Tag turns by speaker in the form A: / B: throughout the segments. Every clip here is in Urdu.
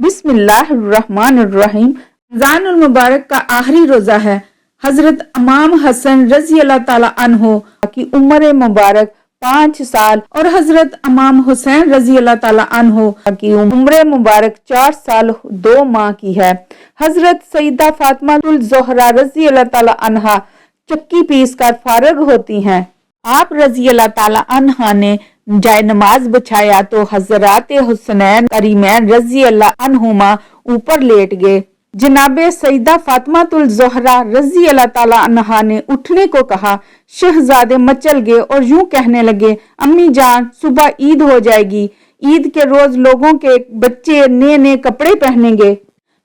A: بسم اللہ الرحمن الرحیم۔ رمضان المبارک کا آخری روزہ ہے۔ حضرت امام حسن رضی اللہ تعالیٰ عنہ کی عمر مبارک 5 سال اور حضرت امام حسین رضی اللہ تعالیٰ عنہ کی عمر مبارک 4 سال 2 ماہ کی ہے۔ حضرت سیدہ فاطمہ الزہرا رضی اللہ تعالیٰ عنہ چکی پیس کر فارغ ہوتی ہیں۔ آپ رضی اللہ تعالیٰ عنہ نے جائے نماز بچھایا تو حضرات حسنین کریمین رضی اللہ عنہما اوپر لیٹ گئے۔ جناب سیدہ فاطمہ الزہرا رضی اللہ تعالیٰ عنہا نے اٹھنے کو کہا۔ شہزادے مچل گئے اور یوں کہنے لگے، امی جان صبح عید ہو جائے گی، عید کے روز لوگوں کے بچے نئے نئے کپڑے پہنیں گے،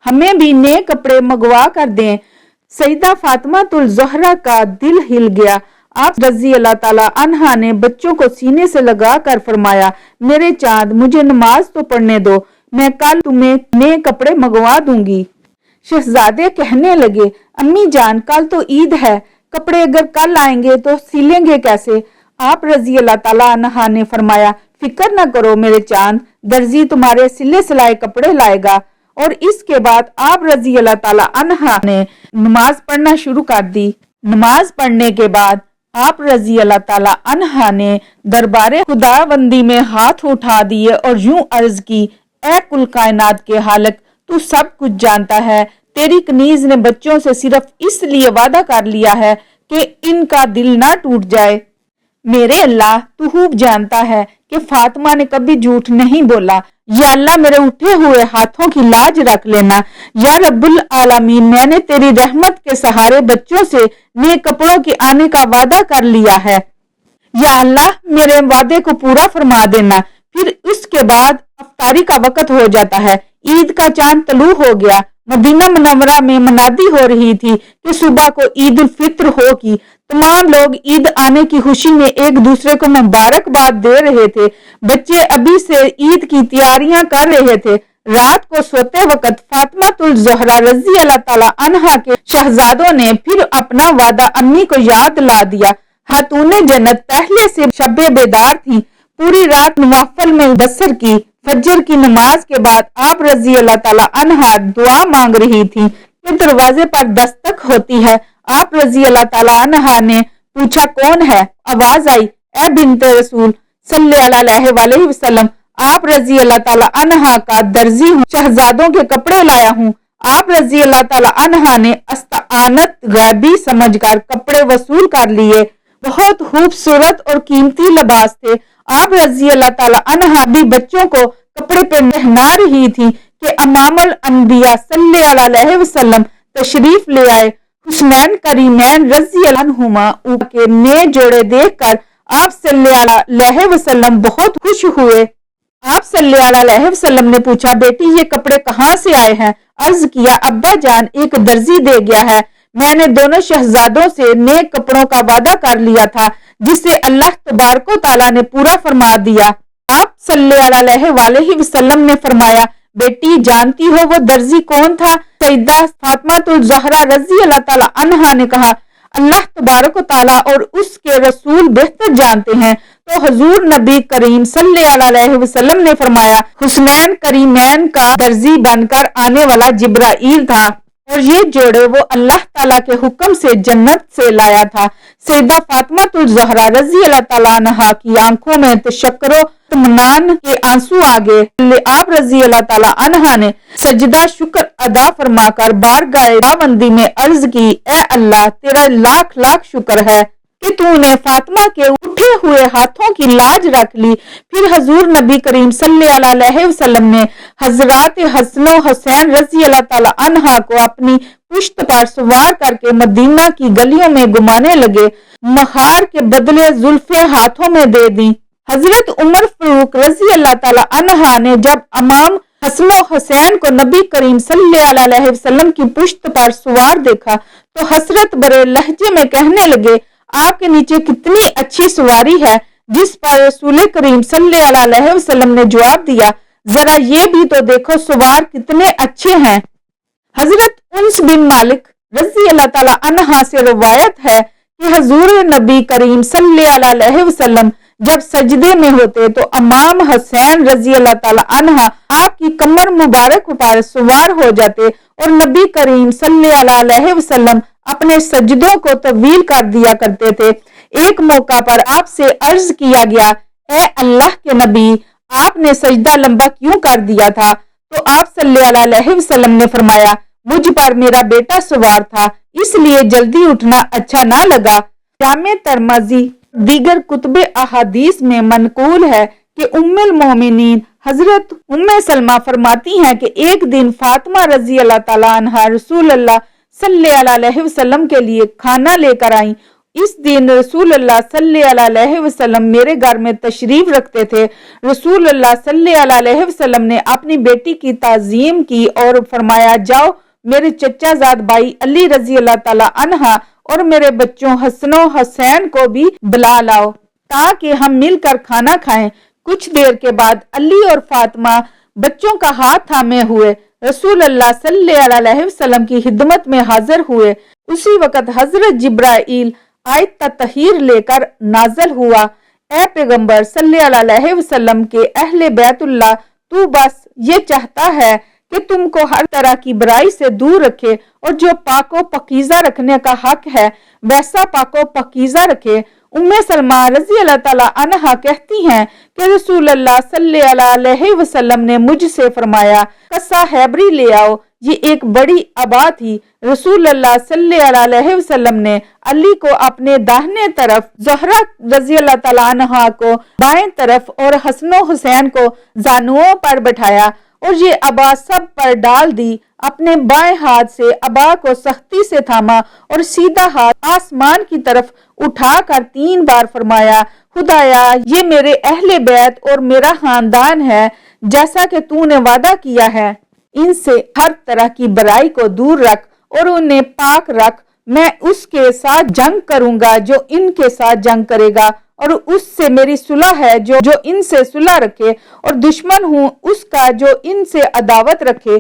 A: ہمیں بھی نئے کپڑے منگوا کر دیں۔ سیدہ فاطمہ الزہرا کا دل ہل گیا۔ آپ رضی اللہ تعالیٰ عنہا نے بچوں کو سینے سے لگا کر فرمایا، میرے چاند مجھے نماز تو پڑھنے دو، میں کل تمہیں نئے کپڑے منگوا دوں گی۔ شہزادے کہنے لگے، امی جان کل تو عید ہے، کپڑے اگر کل آئیں گے تو سلیں گے کیسے؟ آپ رضی اللہ تعالیٰ عنہا نے فرمایا، فکر نہ کرو میرے چاند، درزی تمہارے سلے سلائے کپڑے لائے گا۔ اور اس کے بعد آپ رضی اللہ تعالیٰ عنہا نے نماز پڑھنا شروع کر دی۔ نماز پڑھنے کے بعد آپ رضی اللہ تعالیٰ عنہا نے دربار خداوندی میں ہاتھ اٹھا دیے اور یوں عرض کی، اے کل کائنات کے خالق، تو سب کچھ جانتا ہے، تیری کنیز نے بچوں سے صرف اس لیے وعدہ کر لیا ہے کہ ان کا دل نہ ٹوٹ جائے۔ میرے اللہ تو خوب جانتا ہے کہ فاطمہ نے کبھی جھوٹ نہیں بولا۔ یا اللہ میرے اٹھے ہوئے ہاتھوں کی لاج رکھ لینا۔ یا رب العالمین، میں نے تیری رحمت کے سہارے بچوں سے نئے کپڑوں کے آنے کا وعدہ کر لیا ہے۔ یا اللہ میرے وعدے کو پورا فرما دینا۔ پھر اس کے بعد افطاری کا وقت ہو جاتا ہے۔ عید کا چاند طلوع ہو گیا۔ مدینہ منورہ میں منادی ہو رہی تھی کہ صبح کو عید الفطر ہوگی۔ تمام لوگ عید آنے کی خوشی میں ایک دوسرے کو مبارکباد دے رہے تھے۔ بچے ابھی سے عید کی تیاریاں کر رہے تھے۔ رات کو سوتے وقت فاطمہ الزہرا رضی اللہ تعالیٰ عنہا کے شہزادوں نے پھر اپنا وعدہ امی کو یاد لا دیا۔ خاتون جنت پہلے سے شب بیدار تھی، پوری رات نوافل میں بسر کی۔ فجر کی نماز کے بعد آپ رضی اللہ تعالیٰ عنہا دعا مانگ رہی تھی کہ دروازے پر دستک ہوتی ہے۔ آپ رضی اللہ تعالیٰ عنہا نے پوچھا، کون ہے؟ آواز آئی، اے بنت رسول صلی اللہ علیہ وسلم، آپ رضی اللہ تعالیٰ عنہا کا درزی ہوں، شہزادوں کے کپڑے لایا ہوں۔ آپ رضی اللہ تعالیٰ عنہا نے استعانت غیبی سمجھ کر کپڑے وصول کر لیے۔ بہت خوبصورت اور قیمتی لباس تھے۔ آپ رضی اللہ تعالیٰ عنہا بھی بچوں کو کپڑے پہنا رہی تھی کہ امام الانبیاء صلی اللہ علیہ وسلم تشریف لے آئے۔ حسنین کریمین رضی اللہ عنہما کے نئے جوڑے دیکھ کر آپ صلی اللہ علیہ وسلم بہت خوش ہوئے۔ آپ صلی اللہ علیہ وسلم نے پوچھا، بیٹی یہ کپڑے کہاں سے آئے ہیں؟ عرض کیا، ابا جان ایک درزی دے گیا ہے، میں نے دونوں شہزادوں سے نئے کپڑوں کا وعدہ کر لیا تھا جسے اللہ تبارک و تعالیٰ نے پورا فرما دیا۔ آپ صلی اللہ علیہ وسلم نے فرمایا، بیٹی جانتی ہو وہ درزی کون تھا؟ سیدہ فاطمہ الزہرا رضی اللہ تعالیٰ عنہا نے کہا، اللہ تبارک و تعالیٰ اور اس کے رسول بہتر جانتے ہیں۔ تو حضور نبی کریم صلی اللہ علیہ وسلم نے فرمایا، حسنین کریمین کا درزی بن کر آنے والا جبرائیل تھا اور یہ جوڑے وہ اللہ تعالیٰ کے حکم سے جنت سے لایا تھا۔ سیدہ فاطمہ الزہرا رضی اللہ تعالیٰ عنہا کی آنکھوں میں تشکر و اطمینان کے آنسو آ گئے۔ آپ رضی اللہ تعالیٰ عنہا نے سجدہ شکر ادا فرما کر بارگاہ خداوندی میں عرض کی، اے اللہ تیرا لاکھ لاکھ شکر ہے کہ تو نے فاطمہ کے اٹھے ہوئے ہاتھوں کی لاج رکھ لی۔ پھر حضور نبی کریم صلی اللہ علیہ وسلم نے حضرات حسن و حسین رضی اللہ تعالیٰ عنہا کو اپنی پشت پر سوار کر کے مدینہ کی گلیوں میں گھمانے لگے، مہار کے بدلے زلفیں ہاتھوں میں دے دیں۔ حضرت عمر فاروق رضی اللہ تعالیٰ عنہا نے جب امام حسن و حسین کو نبی کریم صلی اللہ علیہ وسلم کی پشت پر سوار دیکھا تو حسرت برے لہجے میں کہنے لگے، آپ کے نیچے کتنی اچھی سواری ہے۔ جس پر رسول کریم صلی اللہ علیہ وسلم نے جواب دیا، ذرا یہ بھی تو دیکھو سوار کتنے اچھے ہیں۔ حضرت انس بن مالک رضی اللہ تعالیٰ عنہ سے روایت ہے کہ حضور نبی کریم صلی اللہ علیہ وسلم جب سجدے میں ہوتے تو امام حسین رضی اللہ تعالی عنہ آپ کی کمر مبارک پر سوار ہو جاتے اور نبی کریم صلی اللہ علیہ وسلم اپنے سجدوں کو طویل کر دیا کرتے تھے۔ ایک موقع پر آپ سے عرض کیا گیا، اے اللہ کے نبی، آپ نے سجدہ لمبا کیوں کر دیا تھا؟ تو آپ صلی اللہ علیہ وسلم نے فرمایا، مجھ پر میرا بیٹا سوار تھا، اس لیے جلدی اٹھنا اچھا نہ لگا۔ جامع ترمذی دیگر کتب احادیث میں منقول ہے کہ ام المومنین حضرت ام سلمہ فرماتی ہیں کہ ایک دن فاطمہ رضی اللہ تعالی عنہا رسول اللہ صلی اللہ علیہ وسلم کے لیے کھانا لے کر آئیں۔ اس دن رسول اللہ صلی اللہ علیہ وسلم میرے گھر میں تشریف رکھتے تھے۔ رسول اللہ صلی اللہ علیہ وسلم نے اپنی بیٹی کی تعظیم کی اور فرمایا، جاؤ میرے چچا زاد بھائی علی رضی اللہ تعالی عنہ اور میرے بچوں حسن و حسین کو بھی بلا لاؤ تاکہ ہم مل کر کھانا کھائیں۔ کچھ دیر کے بعد علی اور فاطمہ بچوں کا ہاتھ تھامے ہوئے رسول اللہ صلی اللہ علیہ وسلم کی خدمت میں حاضر ہوئے۔ اسی وقت حضرت جبرائیل آیت تطہیر لے کر نازل ہوا، اے پیغمبر صلی اللہ علیہ وسلم کے اہل بیت اللہ، تو بس یہ چاہتا ہے کہ تم کو ہر طرح کی برائی سے دور رکھے اور جو پاک و پاکیزہ رکھنے کا حق ہے ویسا پاک و پاکیزہ رکھے۔ ام سلمہ رضی اللہ تعالی عنہا کہتی ہیں کہ رسول اللہ صلی اللہ علیہ وسلم نے مجھ سے فرمایا، قصہ حیبری لے آؤ۔ یہ ایک بڑی عبا تھی۔ رسول اللہ صلی اللہ علیہ وسلم نے علی کو اپنے داہنے طرف، زہرہ رضی اللہ تعالی عنہا کو بائیں طرف اور حسن و حسین کو زانوؤں پر بٹھایا اور یہ عبا سب پر ڈال دی۔ اپنے بائیں ہاتھ سے عبا کو سختی سے تھاما اور سیدھا ہاتھ آسمان کی طرف اٹھا کر 3 بار فرمایا، خدایا یہ میرے اہل بیت اور میرا خاندان ہے، جیسا کہ تو نے وعدہ کیا ہے، ان سے ہر طرح کی برائی کو دور رکھ اور انہیں پاک رکھ۔ میں اس کے ساتھ جنگ کروں گا جو ان کے ساتھ جنگ کرے گا، اور اس سے میری صلح ہے جو ان سے صلح رکھے، اور دشمن ہوں اس کا جو ان سے عداوت رکھے۔